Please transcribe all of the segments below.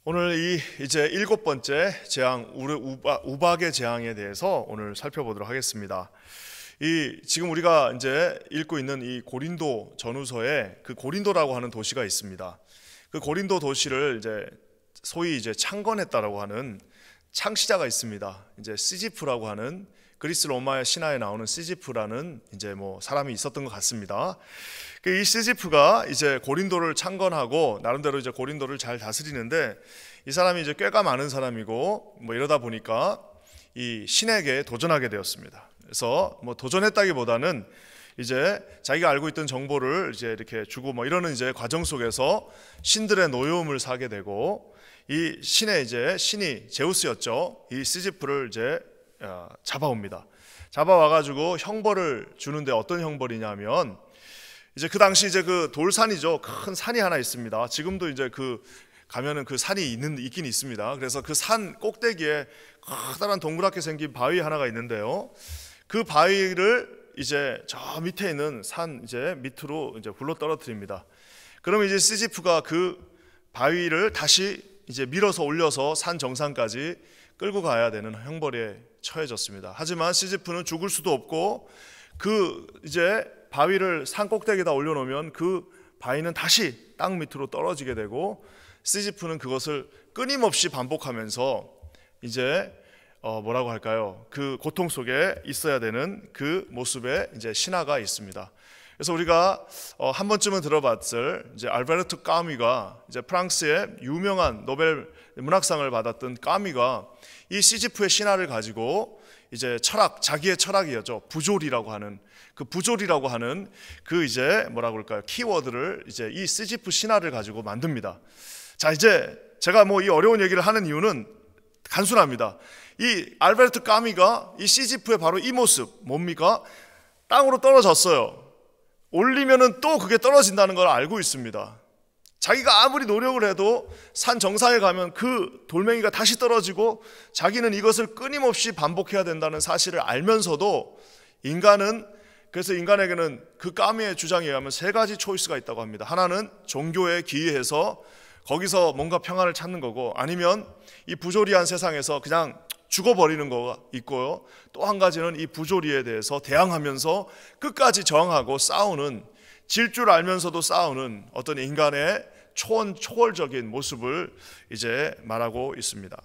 오늘 이제 7번째 재앙, 우박의 재앙에 대해서 오늘 살펴보도록 하겠습니다. 지금 우리가 이제 읽고 있는 이 고린도 전후서에 그 고린도라고 하는 도시가 있습니다. 그 고린도 도시를 이제 소위 이제 창건했다라고 하는 창시자가 있습니다. 이제 시지프라고 하는 그리스 로마의 신화에 나오는 시지프라는 이제 사람이 있었던 것 같습니다. 이 시지프가 이제 고린도를 창건하고 나름대로 이제 고린도를 잘 다스리는데, 이 사람이 이제 꾀가 많은 사람이고 이러다 보니까 이 신에게 도전하게 되었습니다. 그래서 도전했다기보다는 이제 자기가 알고 있던 정보를 이제 이렇게 주고 이러는 이제 과정 속에서 신들의 노여움을 사게 되고, 이 신이 제우스였죠. 이 시지프를 이제 잡아옵니다. 잡아와가지고 형벌을 주는데, 어떤 형벌이냐면 이제 그 당시 이제 그 돌산이죠. 큰 산이 하나 있습니다. 지금도 이제 가면은 그 산이 있긴 있습니다. 그래서 그 산 꼭대기에 커다란 동그랗게 생긴 바위 하나가 있는데요. 그 바위를 이제 저 밑에 있는 산 이제 밑으로 이제 굴러 떨어뜨립니다. 그러면 이제 시지프가 그 바위를 다시 이제 밀어서 올려서 산 정상까지 끌고 가야 되는 형벌에 처해졌습니다. 하지만 시지프는 죽을 수도 없고, 그 이제 바위를 산 꼭대기에다 올려놓으면 그 바위는 다시 땅 밑으로 떨어지게 되고, 시지프는 그것을 끊임없이 반복하면서 이제 뭐라고 할까요? 그 고통 속에 있어야 되는 그 모습의 이제 신화가 있습니다. 그래서 우리가 한 번쯤은 들어봤을 이제 알베르토 까미가, 이제 프랑스의 유명한 노벨 문학상을 받았던 까미가 이 시지프의 신화를 가지고 이제 자기의 철학이었죠. 부조리라고 하는 그 이제 뭐라고 할까요? 키워드를 이제 이 시지프 신화를 가지고 만듭니다. 자, 이제 제가 이 어려운 얘기를 하는 이유는 단순합니다. 이 알베르토 까미가 이 시지프의 바로 이 모습 뭡니까? 땅으로 떨어졌어요. 올리면은 또 그게 떨어진다는 걸 알고 있습니다. 자기가 아무리 노력을 해도 산 정상에 가면 그 돌멩이가 다시 떨어지고, 자기는 이것을 끊임없이 반복해야 된다는 사실을 알면서도 그래서 인간에게는 그 까미의 주장에 의하면 세 가지 초이스가 있다고 합니다. 하나는 종교에 기이해서 거기서 뭔가 평안을 찾는 거고, 아니면 이 부조리한 세상에서 그냥 죽어버리는 거가 있고요. 또 한 가지는 이 부조리에 대해서 대항하면서 끝까지 저항하고 싸우는, 질 줄 알면서도 싸우는 어떤 인간의 초월적인 모습을 이제 말하고 있습니다.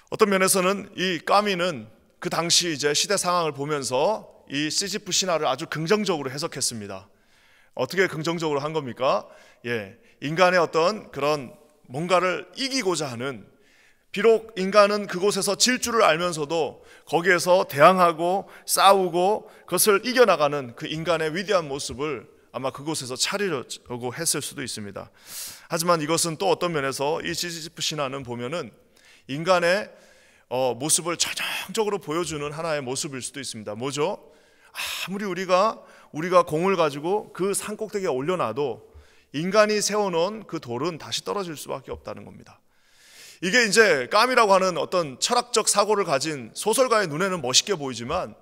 어떤 면에서는 이 까미는 그 당시 이제 시대 상황을 보면서 이 시지프 신화를 아주 긍정적으로 해석했습니다. 어떻게 긍정적으로 한 겁니까? 인간의 어떤 그런 뭔가를 이기고자 하는, 비록 인간은 그곳에서 질 줄을 알면서도 거기에서 대항하고 싸우고 그것을 이겨나가는 그 인간의 위대한 모습을 아마 그곳에서 차리려고 했을 수도 있습니다. 하지만 이것은 또 어떤 면에서 이 시지프 신화는 보면은 인간의 모습을 전형적으로 보여주는 하나의 모습일 수도 있습니다. 뭐죠? 아무리 우리가 공을 가지고 그 산 꼭대기에 올려놔도 인간이 세워놓은 그 돌은 다시 떨어질 수밖에 없다는 겁니다. 이게 이제 까미라고 하는 어떤 철학적 사고를 가진 소설가의 눈에는 멋있게 보이지만,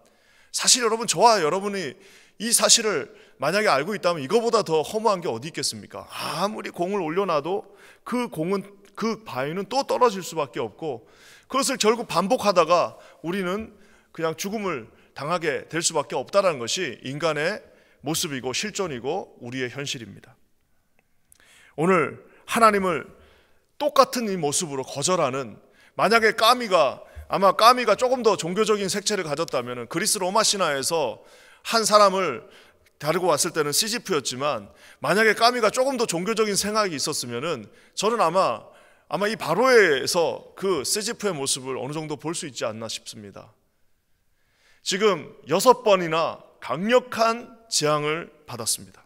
사실 여러분, 저와 여러분이 이 사실을 만약에 알고 있다면 이거보다 더 허무한 게 어디 있겠습니까? 아무리 공을 올려놔도 그 바위는 또 떨어질 수밖에 없고, 그것을 결국 반복하다가 우리는 그냥 죽음을 당하게 될 수밖에 없다는 것이 인간의 모습이고 실존이고 우리의 현실입니다. 오늘 하나님을 똑같은 이 모습으로 거절하는, 만약에 까미가 조금 더 종교적인 색채를 가졌다면, 그리스 로마 신화에서 한 사람을 다루고 왔을 때는 시지프였지만, 만약에 까미가 조금 더 종교적인 생각이 있었으면은 저는 아마 이 바로에서 그 시지프의 모습을 어느 정도 볼 수 있지 않나 싶습니다. 지금 6번이나 강력한 재앙을 받았습니다.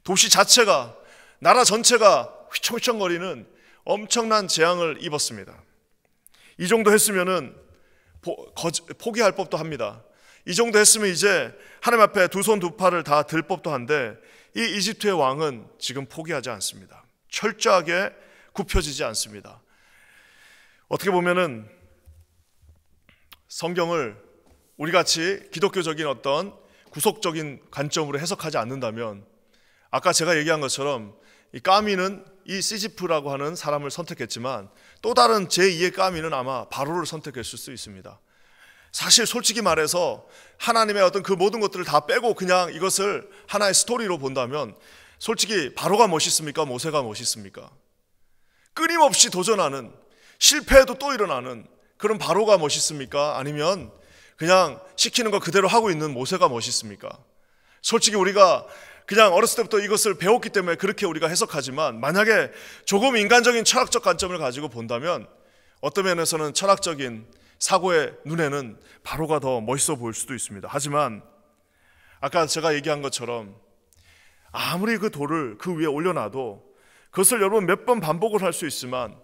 도시 자체가, 나라 전체가 휘청휘청거리는 엄청난 재앙을 입었습니다. 이 정도 했으면은 포기할 법도 합니다. 이 정도 했으면 이제 하나님 앞에 두 손 두 팔을 다 들 법도 한데, 이 이집트의 왕은 지금 포기하지 않습니다. 철저하게 굽혀지지 않습니다. 어떻게 보면은 성경을 우리같이 기독교적인 어떤 구속적인 관점으로 해석하지 않는다면, 아까 제가 얘기한 것처럼 이 까미는 이 시지프라고 하는 사람을 선택했지만 또 다른 제2의 까미는 아마 바로를 선택했을 수 있습니다. 사실 솔직히 말해서 하나님의 어떤 그 모든 것들을 다 빼고 그냥 이것을 하나의 스토리로 본다면 솔직히 바로가 멋있습니까? 모세가 멋있습니까? 끊임없이 도전하는, 실패해도 또 일어나는 그런 바로가 멋있습니까? 아니면 그냥 시키는 거 그대로 하고 있는 모세가 멋있습니까? 솔직히 우리가 그냥 어렸을 때부터 이것을 배웠기 때문에 그렇게 우리가 해석하지만, 만약에 조금 인간적인 철학적 관점을 가지고 본다면 어떤 면에서는 철학적인 사고의 눈에는 바로가 더 멋있어 보일 수도 있습니다. 하지만 아까 제가 얘기한 것처럼 아무리 그 돌을 그 위에 올려놔도 그것을 여러분 몇 번 반복을 할 수 있지만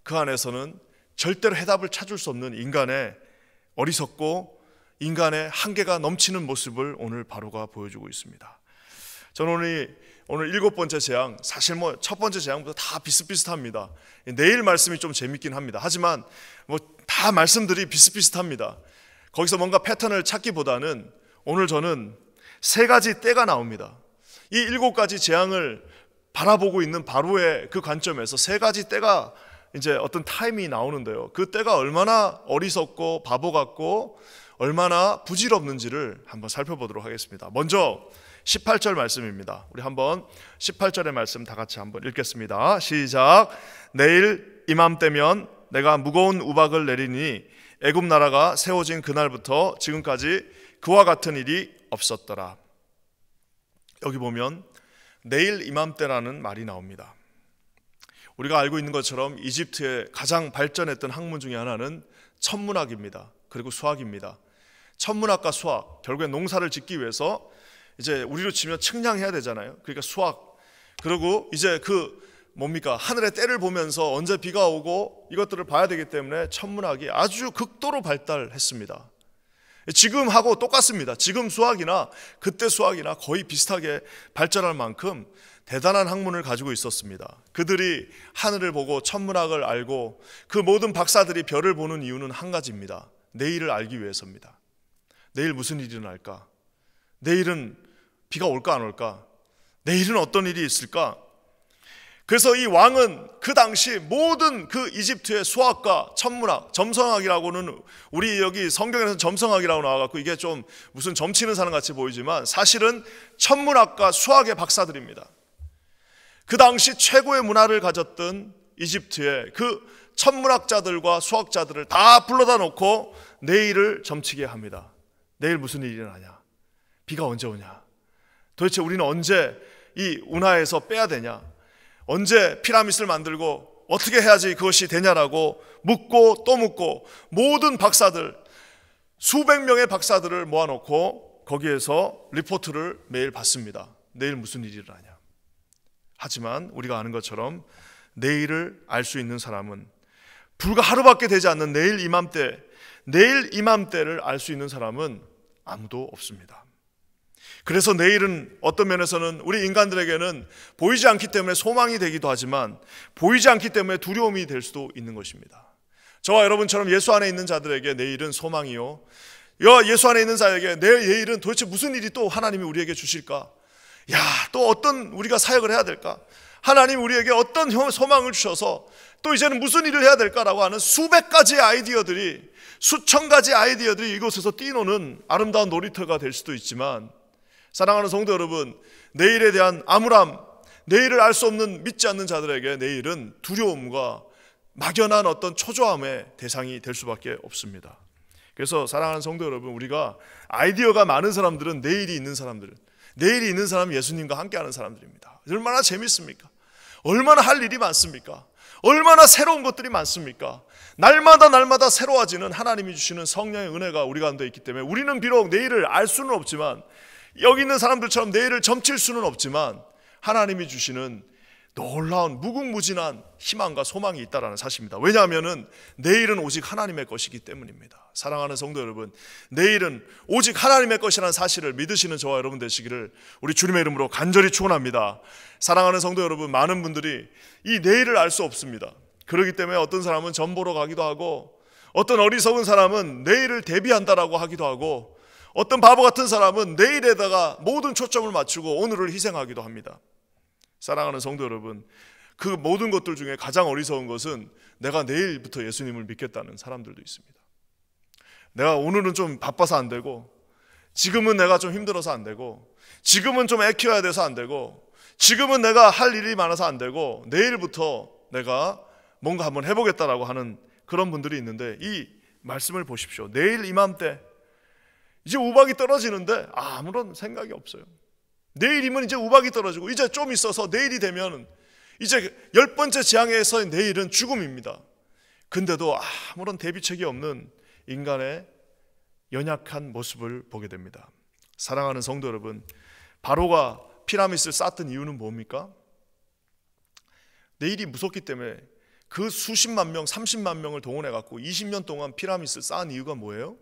그 안에서는 절대로 해답을 찾을 수 없는 인간의 어리석고 인간의 한계가 넘치는 모습을 오늘 바로가 보여주고 있습니다. 저는 오늘 7번째 재앙, 사실 첫 번째 재앙보다 다 비슷비슷합니다. 내일 말씀이 좀 재밌긴 합니다. 하지만 다 말씀들이 비슷비슷합니다. 거기서 뭔가 패턴을 찾기보다는 오늘 저는 3가지 때가 나옵니다. 이 7가지 재앙을 바라보고 있는 바로의 그 관점에서 3가지 때가 이제 어떤 타임이 나오는데요. 그 때가 얼마나 어리석고 바보 같고 얼마나 부질없는지를 한번 살펴보도록 하겠습니다. 먼저 18절 말씀입니다. 우리 한번 18절의 말씀 다 같이 한번 읽겠습니다. 시작. 내일 이맘때면 내가 무거운 우박을 내리니 애굽 나라가 세워진 그날부터 지금까지 그와 같은 일이 없었더라. 여기 보면 내일 이맘때라는 말이 나옵니다. 우리가 알고 있는 것처럼 이집트의 가장 발전했던 학문 중에 하나는 천문학입니다. 그리고 수학입니다. 천문학과 수학, 결국엔 농사를 짓기 위해서 이제 우리로 치면 측량해야 되잖아요. 그러니까 수학, 그리고 이제 하늘의 때를 보면서 언제 비가 오고 이것들을 봐야 되기 때문에 천문학이 아주 극도로 발달했습니다. 지금하고 똑같습니다. 지금 수학이나 그때 수학이나 거의 비슷하게 발전할 만큼 대단한 학문을 가지고 있었습니다. 그들이 하늘을 보고 천문학을 알고 그 모든 박사들이 별을 보는 이유는 한 가지입니다. 내일을 알기 위해서입니다. 내일 무슨 일이 일어날까? 내일은 비가 올까 안 올까? 내일은 어떤 일이 있을까? 그래서 이 왕은 그 당시 모든 그 이집트의 수학과 천문학, 점성학이라고는 우리 여기 성경에서는 점성학이라고 나와갖고 이게 좀 무슨 점치는 사람 같이 보이지만 사실은 천문학과 수학의 박사들입니다. 그 당시 최고의 문화를 가졌던 이집트의 그 천문학자들과 수학자들을 다 불러다 놓고 내일을 점치게 합니다. 내일 무슨 일이 일어나냐? 비가 언제 오냐? 도대체 우리는 언제 이 운하에서 빼야 되냐? 언제 피라미드를 만들고 어떻게 해야지 그것이 되냐라고 묻고 또 묻고 모든 박사들, 수백 명의 박사들을 모아놓고 거기에서 리포트를 매일 받습니다. 내일 무슨 일이 일어나냐? 하지만 우리가 아는 것처럼 내일을 알 수 있는 사람은 불과 하루밖에 되지 않는 내일 이맘때를 알 수 있는 사람은 아무도 없습니다. 그래서 내일은 어떤 면에서는 우리 인간들에게는 보이지 않기 때문에 소망이 되기도 하지만 보이지 않기 때문에 두려움이 될 수도 있는 것입니다. 저와 여러분처럼 예수 안에 있는 자들에게 내일은 소망이요, 예수 안에 있는 자에게 내일은 도대체 무슨 일이 또 하나님이 우리에게 주실까? 또 어떤 우리가 사역을 해야 될까? 하나님 우리에게 어떤 소망을 주셔서 또 이제는 무슨 일을 해야 될까라고 하는 수백 가지의 아이디어들이, 수천 가지 아이디어들이 이곳에서 뛰노는 아름다운 놀이터가 될 수도 있지만, 사랑하는 성도 여러분, 내일에 대한 암울함, 내일을 알 수 없는 믿지 않는 자들에게 내일은 두려움과 막연한 어떤 초조함의 대상이 될 수밖에 없습니다. 그래서 사랑하는 성도 여러분, 우리가 아이디어가 많은 사람들은 내일이 있는 사람은 예수님과 함께하는 사람들입니다. 얼마나 재밌습니까? 얼마나 할 일이 많습니까? 얼마나 새로운 것들이 많습니까? 날마다 새로워지는 하나님이 주시는 성령의 은혜가 우리 가운데 있기 때문에 우리는 비록 내일을 알 수는 없지만, 여기 있는 사람들처럼 내일을 점칠 수는 없지만 하나님이 주시는 놀라운 무궁무진한 희망과 소망이 있다는 사실입니다. 왜냐하면 내일은 오직 하나님의 것이기 때문입니다. 사랑하는 성도 여러분, 내일은 오직 하나님의 것이라는 사실을 믿으시는 저와 여러분 되시기를 우리 주님의 이름으로 간절히 축원합니다. 사랑하는 성도 여러분, 많은 분들이 이 내일을 알 수 없습니다. 그렇기 때문에 어떤 사람은 점 보러 가기도 하고, 어떤 어리석은 사람은 내일을 대비한다라고 하기도 하고, 어떤 바보 같은 사람은 내일에다가 모든 초점을 맞추고 오늘을 희생하기도 합니다. 사랑하는 성도 여러분, 그 모든 것들 중에 가장 어리석은 것은 내가 내일부터 예수님을 믿겠다는 사람들도 있습니다. 내가 오늘은 좀 바빠서 안 되고, 지금은 내가 좀 힘들어서 안 되고, 지금은 좀 애 키워야 돼서 안 되고, 지금은 내가 할 일이 많아서 안 되고, 내일부터 내가 뭔가 한번 해보겠다라고 하는 그런 분들이 있는데, 이 말씀을 보십시오. 내일 이맘때 이제 우박이 떨어지는데 아무런 생각이 없어요. 내일이면 이제 우박이 떨어지고, 이제 좀 있어서 내일이 되면 이제 10번째 재앙에서의 내일은 죽음입니다. 근데도 아무런 대비책이 없는 인간의 연약한 모습을 보게 됩니다. 사랑하는 성도 여러분, 바로가 피라미드를 쌓았던 이유는 뭡니까? 내일이 무섭기 때문에 그 수십만 명, 30만 명을 동원해 갖고 20년 동안 피라미드를 쌓은 이유가 뭐예요?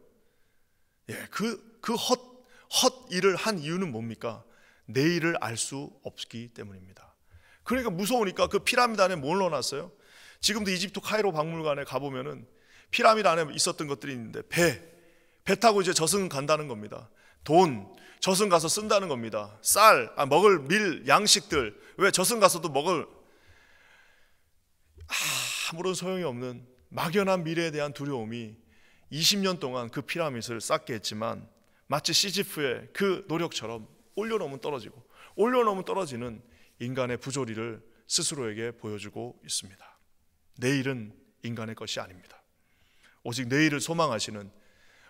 그 헛 일을 한 이유는 뭡니까? 내일을 알 수 없기 때문입니다. 그러니까 무서우니까 그 피라미드 안에 뭘 넣어놨어요? 지금도 이집트 카이로 박물관에 가보면은 피라미드 안에 있었던 것들이 있는데, 배 타고 이제 저승 간다는 겁니다. 돈, 저승 가서 쓴다는 겁니다. 쌀, 먹을 밀, 양식들, 왜 저승 가서도 먹을, 아무런 소용이 없는 막연한 미래에 대한 두려움이 20년 동안 그 피라미드를 쌓게 했지만, 마치 시지프의 그 노력처럼 올려놓으면 떨어지고, 올려놓으면 떨어지는 인간의 부조리를 스스로에게 보여주고 있습니다. 내일은 인간의 것이 아닙니다. 오직 내일을 소망하시는,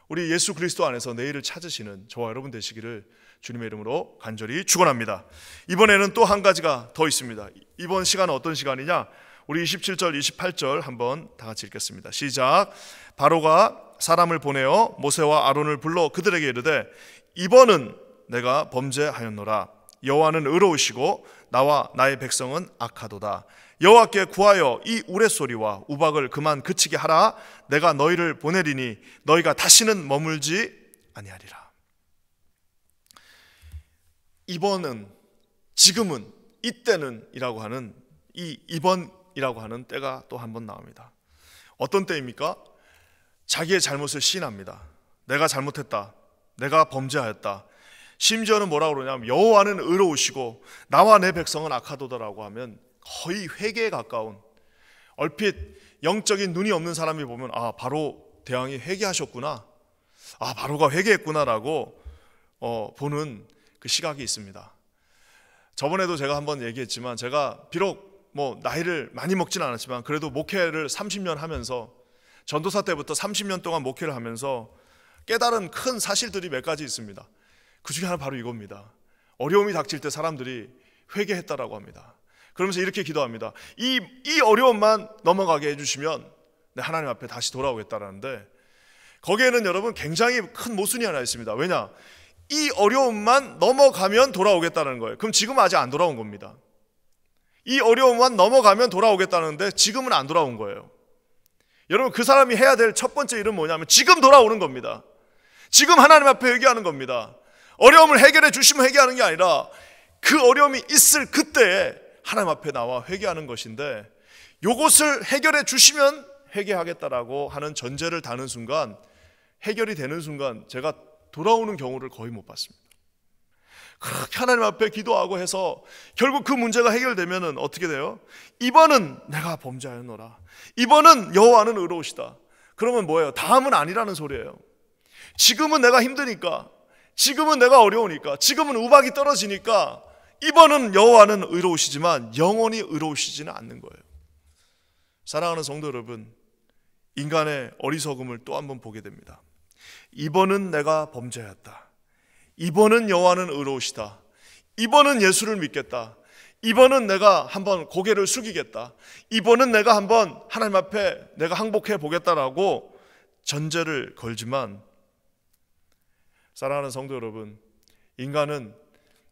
우리 예수 그리스도 안에서 내일을 찾으시는 저와 여러분 되시기를 주님의 이름으로 간절히 축원합니다. 이번에는 또 한 가지가 더 있습니다. 이번 시간은 어떤 시간이냐? 우리 27절 28절 한번 다 같이 읽겠습니다. 시작. 바로가 사람을 보내어 모세와 아론을 불러 그들에게 이르되, 이번은 내가 범죄하였노라. 여호와는 의로우시고 나와 나의 백성은 악하도다. 여호와께 구하여 이 우레소리와 우박을 그만 그치게 하라. 내가 너희를 보내리니 너희가 다시는 머물지 아니하리라. 이번은, 지금은, 이때는 이라고 하는 이 이번이라고 하는 때가 또 한 번 나옵니다. 어떤 때입니까? 자기의 잘못을 시인합니다. 내가 잘못했다, 내가 범죄하였다. 심지어는 뭐라고 그러냐면 여호와는 의로우시고 나와 내 백성은 악하도다라고 하면 거의 회개에 가까운, 얼핏 영적인 눈이 없는 사람이 보면 바로 대왕이 회개하셨구나, 바로가 회개했구나라고 보는 그 시각이 있습니다. 저번에도 제가 한번 얘기했지만, 제가 비록 나이를 많이 먹지는 않았지만 그래도 목회를 30년 하면서, 전도사 때부터 30년 동안 목회를 하면서 깨달은 큰 사실들이 몇 가지 있습니다. 그 중에 하나 바로 이겁니다. 어려움이 닥칠 때 사람들이 회개했다라고 합니다. 그러면서 이렇게 기도합니다. 이 어려움만 넘어가게 해주시면 하나님 앞에 다시 돌아오겠다라는데, 거기에는 여러분 굉장히 큰 모순이 하나 있습니다. 왜냐? 이 어려움만 넘어가면 돌아오겠다는 거예요. 그럼 지금은 아직 안 돌아온 겁니다. 이 어려움만 넘어가면 돌아오겠다는데 지금은 안 돌아온 거예요. 여러분, 그 사람이 해야 될 첫 번째 일은 뭐냐면 지금 돌아오는 겁니다. 지금 하나님 앞에 회개하는 겁니다. 어려움을 해결해 주시면 회개하는 게 아니라 그 어려움이 있을 그때에 하나님 앞에 나와 회개하는 것인데, 이것을 해결해 주시면 회개하겠다라고 하는 전제를 다는 순간, 해결이 되는 순간 제가 돌아오는 경우를 거의 못 봤습니다. 그렇게 하나님 앞에 기도하고 해서 결국 그 문제가 해결되면 어떻게 돼요? 이번은 내가 범죄하였노라, 이번은 여호와는 의로우시다. 그러면 뭐예요? 다음은 아니라는 소리예요. 지금은 내가 힘드니까, 지금은 내가 어려우니까, 지금은 우박이 떨어지니까 이번은 여호와는 의로우시지만 영원히 의로우시지는 않는 거예요. 사랑하는 성도 여러분, 인간의 어리석음을 또 한번 보게 됩니다. 이번은 내가 범죄하였다, 이번은 여호와는 의로우시다, 이번은 예수를 믿겠다, 이번은 내가 한번 고개를 숙이겠다, 이번은 내가 한번 하나님 앞에 내가 항복해 보겠다라고 전제를 걸지만, 사랑하는 성도 여러분, 인간은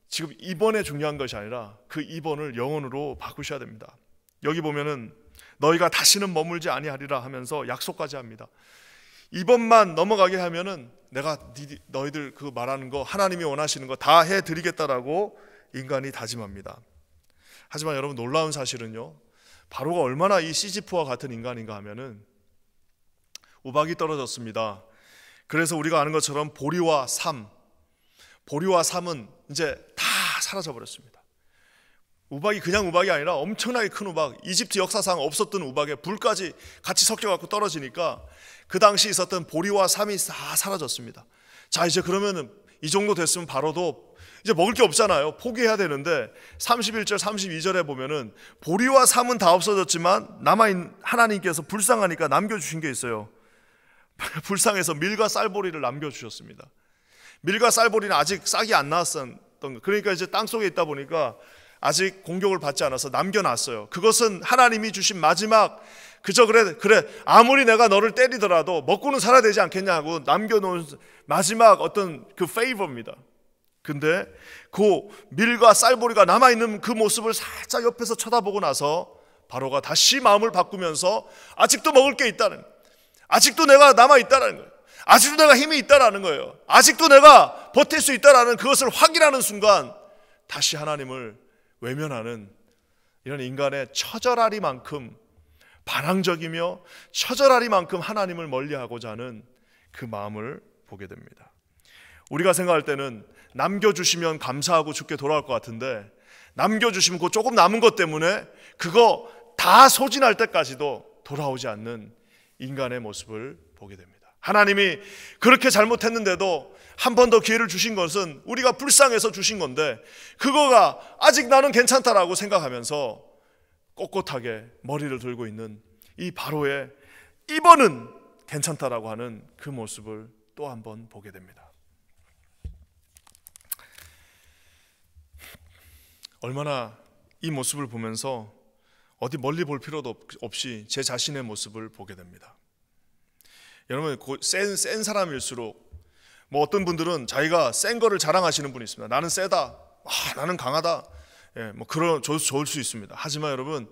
지금 이번에 중요한 것이 아니라 그 이번을 영원으로 바꾸셔야 됩니다. 여기 보면은 너희가 다시는 머물지 아니하리라 하면서 약속까지 합니다. 이번만 넘어가게 하면은 내가 너희들 그 말하는 거, 하나님이 원하시는 거 다 해드리겠다라고 인간이 다짐합니다. 하지만 여러분, 놀라운 사실은요, 바로가 얼마나 이 시지프와 같은 인간인가 하면은, 우박이 떨어졌습니다. 그래서 우리가 아는 것처럼 보리와 삶은 이제 다 사라져 버렸습니다. 우박이 그냥 우박이 아니라 엄청나게 큰 우박, 이집트 역사상 없었던 우박에 불까지 같이 섞여갖고 떨어지니까 그 당시 있었던 보리와 삼이 다 사라졌습니다. 자, 이제 그러면은 이 정도 됐으면 바로도 이제 먹을 게 없잖아요. 포기해야 되는데 31절 32절에 보면은 보리와 삼은 다 없어졌지만 남아있는 하나님께서 불쌍하니까 남겨주신 게 있어요. 불쌍해서 밀과 쌀보리를 남겨주셨습니다. 밀과 쌀보리는 아직 싹이 안 나왔던 거. 그러니까 이제 땅속에 있다 보니까 아직 공격을 받지 않아서 남겨놨어요. 그것은 하나님이 주신 마지막, 그저 그래 아무리 내가 너를 때리더라도 먹고는 살아야 되지 않겠냐 하고 남겨놓은 마지막 어떤 그 페이버입니다. 근데 그 밀과 쌀보리가 남아있는 그 모습을 살짝 옆에서 쳐다보고 나서 바로가 다시 마음을 바꾸면서 아직도 먹을 게 있다는, 아직도 내가 남아있다는 거예요. 아직도 내가 힘이 있다라는 거예요. 아직도 내가 버틸 수 있다라는 그것을 확인하는 순간 다시 하나님을 외면하는 이런 인간의 처절하리만큼 반항적이며 처절하리만큼 하나님을 멀리하고자 하는 그 마음을 보게 됩니다. 우리가 생각할 때는 남겨주시면 감사하고 죽게 돌아올 것 같은데, 남겨주시면 그 조금 남은 것 때문에 그거 다 소진할 때까지도 돌아오지 않는 인간의 모습을 보게 됩니다. 하나님이 그렇게 잘못했는데도 한 번 더 기회를 주신 것은 우리가 불쌍해서 주신 건데, 그거가 아직 나는 괜찮다라고 생각하면서 꼿꼿하게 머리를 들고 있는 이 바로의 이번은 괜찮다라고 하는 그 모습을 또 한 번 보게 됩니다. 얼마나 이 모습을 보면서 어디 멀리 볼 필요도 없이 제 자신의 모습을 보게 됩니다. 여러분, 센 사람일수록 뭐 어떤 분들은 자기가 센 거를 자랑하시는 분이 있습니다. 나는 세다, 나는 강하다, 뭐 그런 좋을 수 있습니다. 하지만 여러분,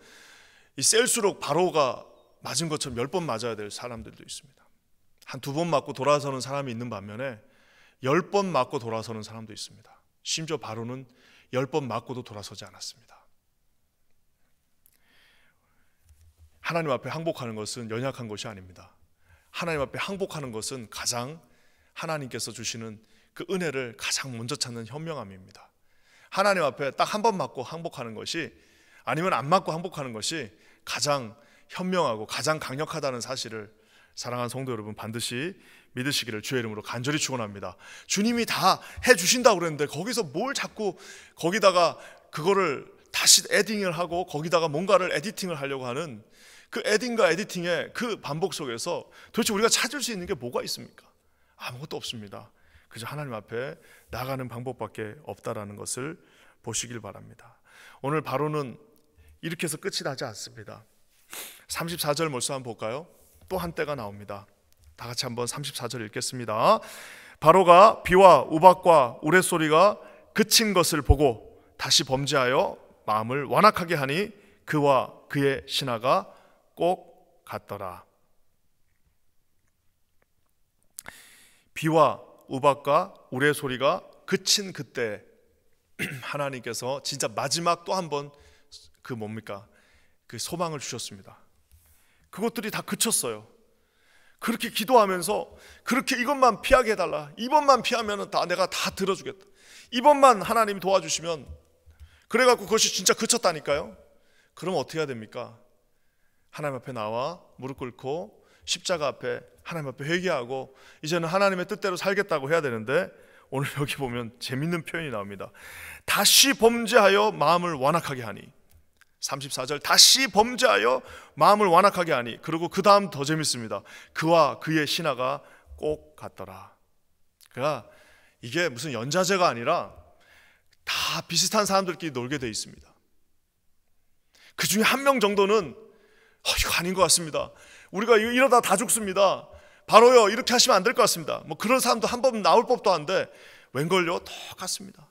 이 셀수록 바로가 맞은 것처럼 10번 맞아야 될 사람들도 있습니다. 한 2번 맞고 돌아서는 사람이 있는 반면에 10번 맞고 돌아서는 사람도 있습니다. 심지어 바로는 10번 맞고도 돌아서지 않았습니다. 하나님 앞에 항복하는 것은 연약한 것이 아닙니다. 하나님 앞에 항복하는 것은 가장 하나님께서 주시는 그 은혜를 가장 먼저 찾는 현명함입니다. 하나님 앞에 딱 한 번 맞고 항복하는 것이, 아니면 안 맞고 항복하는 것이 가장 현명하고 가장 강력하다는 사실을 사랑하는 성도 여러분 반드시 믿으시기를 주의 이름으로 간절히 축원합니다. 주님이 다 해주신다고 그랬는데 거기서 뭘 자꾸 거기다가 그거를 다시 에딩을 하고 거기다가 뭔가를 에디팅을 하려고 하는 그 에딩과 에디팅의 그 반복 속에서 도대체 우리가 찾을 수 있는 게 뭐가 있습니까? 아무것도 없습니다. 그저 하나님 앞에 나가는 방법밖에 없다라는 것을 보시길 바랍니다. 오늘 바로는 이렇게 해서 끝이 나지 않습니다. 34절 말씀 한번 볼까요? 또 한때가 나옵니다. 다 같이 한번 34절 읽겠습니다. 바로가 비와 우박과 우레소리가 그친 것을 보고 다시 범죄하여 마음을 완악하게 하니 그와 그의 신하가 꼭 같더라. 비와 우박과 우레소리가 그친 그때 하나님께서 진짜 마지막 또 한 번 그 뭡니까? 그 소망을 주셨습니다. 그것들이 다 그쳤어요. 그렇게 기도하면서 그렇게 이것만 피하게 해달라, 이번만 피하면 내가 다 들어주겠다, 이번만 하나님이 도와주시면, 그래갖고 그것이 진짜 그쳤다니까요. 그럼 어떻게 해야 됩니까? 하나님 앞에 나와 무릎 꿇고 십자가 앞에 하나님 앞에 회개하고 이제는 하나님의 뜻대로 살겠다고 해야 되는데, 오늘 여기 보면 재밌는 표현이 나옵니다. 다시 범죄하여 마음을 완악하게 하니. 34절 다시 범죄하여 마음을 완악하게 하니. 그리고 그 다음 더 재밌습니다. 그와 그의 신하가 꼭 같더라. 그러니까 이게 무슨 연자제가 아니라 다 비슷한 사람들끼리 놀게 돼 있습니다. 그 중에 한 명 정도는 이거 아닌 것 같습니다, 우리가 이러다 다 죽습니다, 바로요 이렇게 하시면 안 될 것 같습니다, 뭐 그런 사람도 한 번 나올 법도 한데 웬걸요 똑같습니다.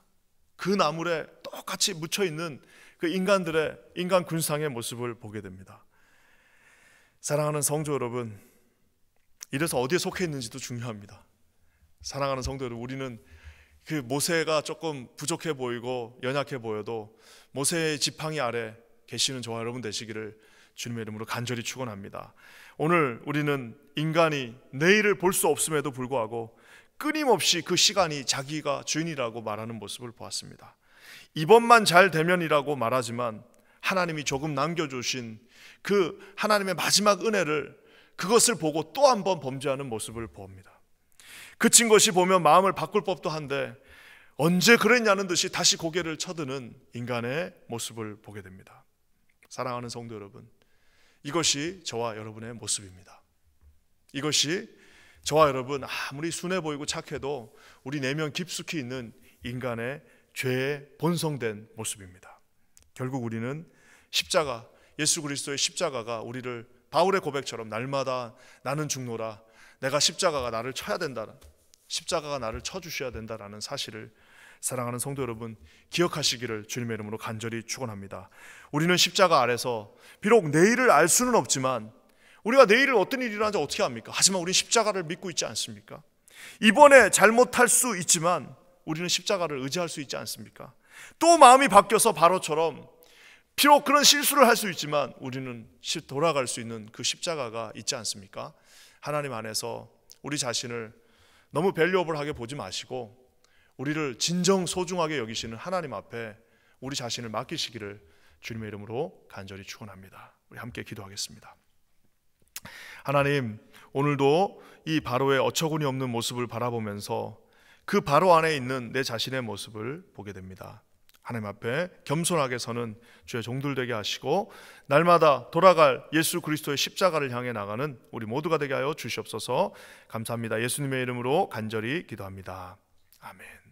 그 나물에 똑같이 묻혀있는 그 인간 군상의 모습을 보게 됩니다. 사랑하는 성도 여러분, 이래서 어디에 속해 있는지도 중요합니다. 사랑하는 성도 여러분, 우리는 그 모세가 조금 부족해 보이고 연약해 보여도 모세의 지팡이 아래 계시는 저와 여러분 되시기를 주님의 이름으로 간절히 축원합니다. 오늘 우리는 인간이 내일을 볼 수 없음에도 불구하고 끊임없이 그 시간이 자기가 주인이라고 말하는 모습을 보았습니다. 이번만 잘 되면이라고 말하지만 하나님이 조금 남겨주신 그 하나님의 마지막 은혜를, 그것을 보고 또 한 번 범죄하는 모습을 봅니다. 그친 것이 보면 마음을 바꿀 법도 한데 언제 그랬냐는 듯이 다시 고개를 쳐드는 인간의 모습을 보게 됩니다. 사랑하는 성도 여러분, 이것이 저와 여러분의 모습입니다. 이것이 저와 여러분 아무리 순해 보이고 착해도 우리 내면 깊숙이 있는 인간의 죄의 본성된 모습입니다. 결국 우리는 십자가, 예수 그리스도의 십자가가 우리를 바울의 고백처럼 날마다 나는 죽노라, 내가 십자가가 나를 쳐야 된다, 십자가가 나를 쳐주셔야 된다라는 사실을 사랑하는 성도 여러분 기억하시기를 주님의 이름으로 간절히 축원합니다. 우리는 십자가 아래서 비록 내일을 알 수는 없지만 우리가 내일을 어떤 일이 일어나는지 어떻게 압니까? 하지만 우리는 십자가를 믿고 있지 않습니까? 이번에 잘못할 수 있지만 우리는 십자가를 의지할 수 있지 않습니까? 또 마음이 바뀌어서 바로처럼 비록 그런 실수를 할 수 있지만 우리는 돌아갈 수 있는 그 십자가가 있지 않습니까? 하나님 안에서 우리 자신을 너무 밸류어블하게 보지 마시고 우리를 진정 소중하게 여기시는 하나님 앞에 우리 자신을 맡기시기를 주님의 이름으로 간절히 축원합니다. 우리 함께 기도하겠습니다. 하나님, 오늘도 이 바로의 어처구니 없는 모습을 바라보면서 그 바로 안에 있는 내 자신의 모습을 보게 됩니다. 하나님 앞에 겸손하게 서는 주의 종들 되게 하시고 날마다 돌아갈 예수 그리스도의 십자가를 향해 나가는 우리 모두가 되게 하여 주시옵소서. 감사합니다. 예수님의 이름으로 간절히 기도합니다. 아멘.